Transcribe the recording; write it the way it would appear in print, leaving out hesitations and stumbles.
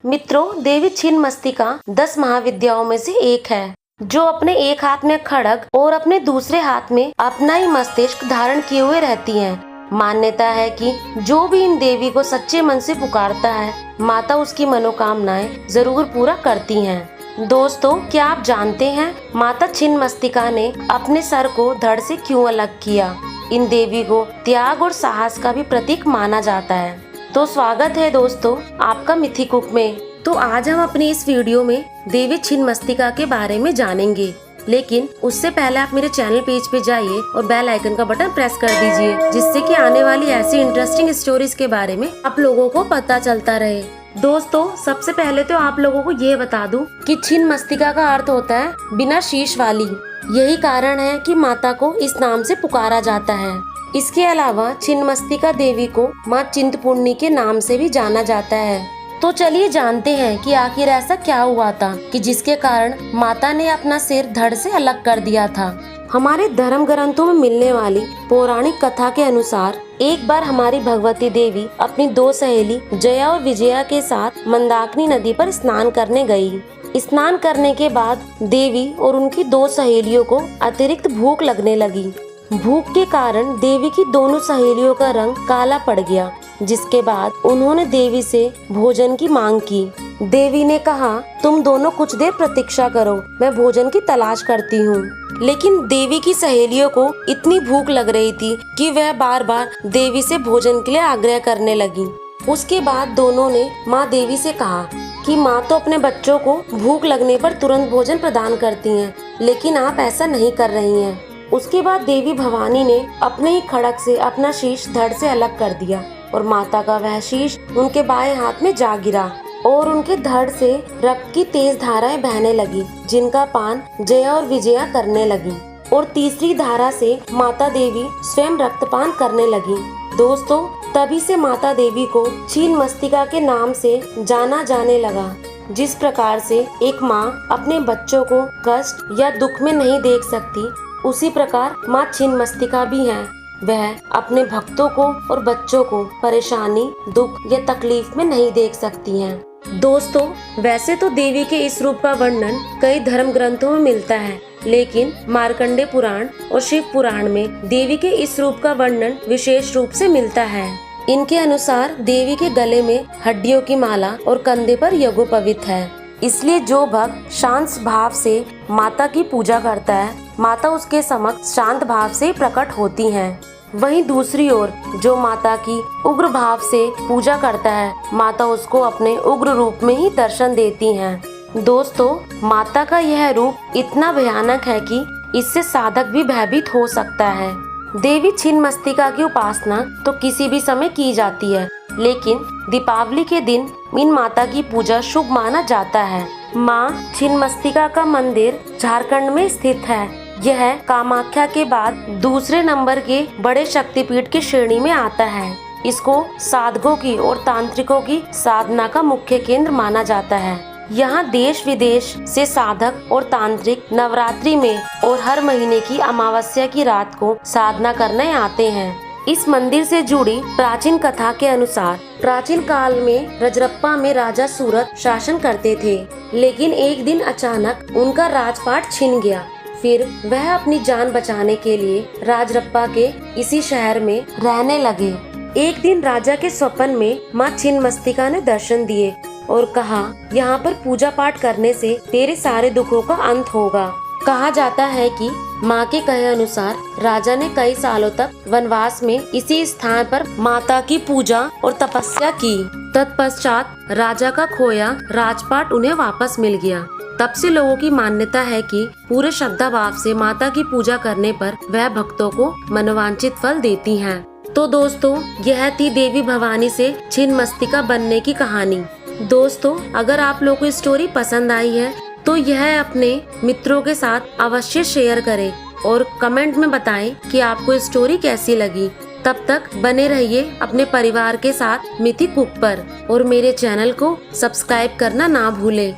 मित्रों, देवी छिन्नमस्तिका 10 महाविद्याओं में से एक है, जो अपने एक हाथ में खड्ग और अपने दूसरे हाथ में अपना ही मस्तिष्क धारण किए हुए रहती हैं। मान्यता है कि जो भी इन देवी को सच्चे मन से पुकारता है, माता उसकी मनोकामनाएं जरूर पूरा करती हैं। दोस्तों, क्या आप जानते हैं माता छिन्नमस्तिका ने अपने सर को धड़ से क्यों अलग किया? इन देवी को त्याग और साहस का भी प्रतीक माना जाता है। तो स्वागत है दोस्तों आपका मिथिकुक में। तो आज हम अपनी इस वीडियो में देवी छिन्नमस्तिका के बारे में जानेंगे, लेकिन उससे पहले आप मेरे चैनल पेज पे जाइए और बेल आइकन का बटन प्रेस कर दीजिए, जिससे कि आने वाली ऐसी इंटरेस्टिंग स्टोरीज के बारे में आप लोगों को पता चलता रहे। दोस्तों, सबसे पहले तो आप लोगों को ये बता दूं कि छिन्नमस्तिका का अर्थ होता है बिना शीश वाली। यही कारण है कि माता को इस नाम से पुकारा जाता है। इसके अलावा छिन्नमस्तिका देवी को माँ चिंतपूर्णी के नाम से भी जाना जाता है। तो चलिए जानते हैं कि आखिर ऐसा क्या हुआ था कि जिसके कारण माता ने अपना सिर धड़ से अलग कर दिया था। हमारे धर्म ग्रंथों में मिलने वाली पौराणिक कथा के अनुसार एक बार हमारी भगवती देवी अपनी 2 सहेली जया और विजया के साथ मंदाकिनी नदी पर स्नान करने गई। स्नान करने के बाद देवी और उनकी 2 सहेलियों को अतिरिक्त भूख लगने लगी। भूख के कारण देवी की दोनों सहेलियों का रंग काला पड़ गया, जिसके बाद उन्होंने देवी से भोजन की मांग की। देवी ने कहा, तुम दोनों कुछ देर प्रतीक्षा करो, मैं भोजन की तलाश करती हूँ। लेकिन देवी की सहेलियों को इतनी भूख लग रही थी कि वह बार बार देवी से भोजन के लिए आग्रह करने लगी। उसके बाद दोनों ने माँ देवी से कहा कि माँ तो अपने बच्चों को भूख लगने पर तुरंत भोजन प्रदान करती हैं, लेकिन आप ऐसा नहीं कर रही हैं। उसके बाद देवी भवानी ने अपने ही खड्ग से अपना शीश धड़ से अलग कर दिया और माता का वह शीश उनके बाएं हाथ में जा गिरा और उनके धड़ से रक्त की तेज धाराएं बहने लगी, जिनका पान जया और विजया करने लगी और तीसरी धारा से माता देवी स्वयं रक्तपान करने लगी। दोस्तों, तभी से माता देवी को छिन्नमस्तिका के नाम से जाना जाने लगा। जिस प्रकार से एक माँ अपने बच्चों को कष्ट या दुख में नहीं देख सकती, उसी प्रकार माँ छिन्नमस्तिका भी है। वह अपने भक्तों को और बच्चों को परेशानी, दुख या तकलीफ में नहीं देख सकती हैं। दोस्तों, वैसे तो देवी के इस रूप का वर्णन कई धर्म ग्रंथों में मिलता है, लेकिन मार्कंडेय पुराण और शिव पुराण में देवी के इस रूप का वर्णन विशेष रूप से मिलता है। इनके अनुसार देवी के गले में हड्डियों की माला और कंधे पर यज्ञोपवीत है। इसलिए जो भक्त शांत भाव से माता की पूजा करता है, माता उसके समक्ष शांत भाव से प्रकट होती हैं। वहीं दूसरी ओर जो माता की उग्र भाव से पूजा करता है, माता उसको अपने उग्र रूप में ही दर्शन देती हैं। दोस्तों, माता का यह रूप इतना भयानक है कि इससे साधक भी भयभीत हो सकता है। देवी छिन्नमस्तिका की उपासना तो किसी भी समय की जाती है, लेकिन दीपावली के दिन इन माता की पूजा शुभ माना जाता है। माँ छिन्नमस्तिका का मंदिर झारखंड में स्थित है। यह कामाख्या के बाद दूसरे नंबर के बड़े शक्तिपीठ की श्रेणी में आता है। इसको साधकों की और तांत्रिकों की साधना का मुख्य केंद्र माना जाता है। यहाँ देश विदेश से साधक और तांत्रिक नवरात्रि में और हर महीने की अमावस्या की रात को साधना करने आते हैं। इस मंदिर से जुड़ी प्राचीन कथा के अनुसार प्राचीन काल में रजरप्पा में राजा सूरत शासन करते थे, लेकिन एक दिन अचानक उनका राजपाट छिन गया। फिर वह अपनी जान बचाने के लिए राजरप्पा के इसी शहर में रहने लगे। एक दिन राजा के स्वप्न में माँ छिन्नमस्तिका ने दर्शन दिए और कहा, यहाँ पर पूजा पाठ करने से तेरे सारे दुखों का अंत होगा। कहा जाता है कि माँ के कहे अनुसार राजा ने कई सालों तक वनवास में इसी स्थान पर माता की पूजा और तपस्या की। तत्पश्चात राजा का खोया राजपाट उन्हें वापस मिल गया। तब से लोगों की मान्यता है कि पूरे श्रद्धा भाव से माता की पूजा करने पर वह भक्तों को मनोवांछित फल देती हैं। तो दोस्तों, यह थी देवी भवानी से छिन्नमस्तिका बनने की कहानी। दोस्तों, अगर आप लोगों को स्टोरी पसंद आई है तो यह अपने मित्रों के साथ अवश्य शेयर करें और कमेंट में बताएं कि आपको स्टोरी कैसी लगी। तब तक बने रहिए अपने परिवार के साथ मिथिकुक पर और मेरे चैनल को सब्सक्राइब करना ना भूलें।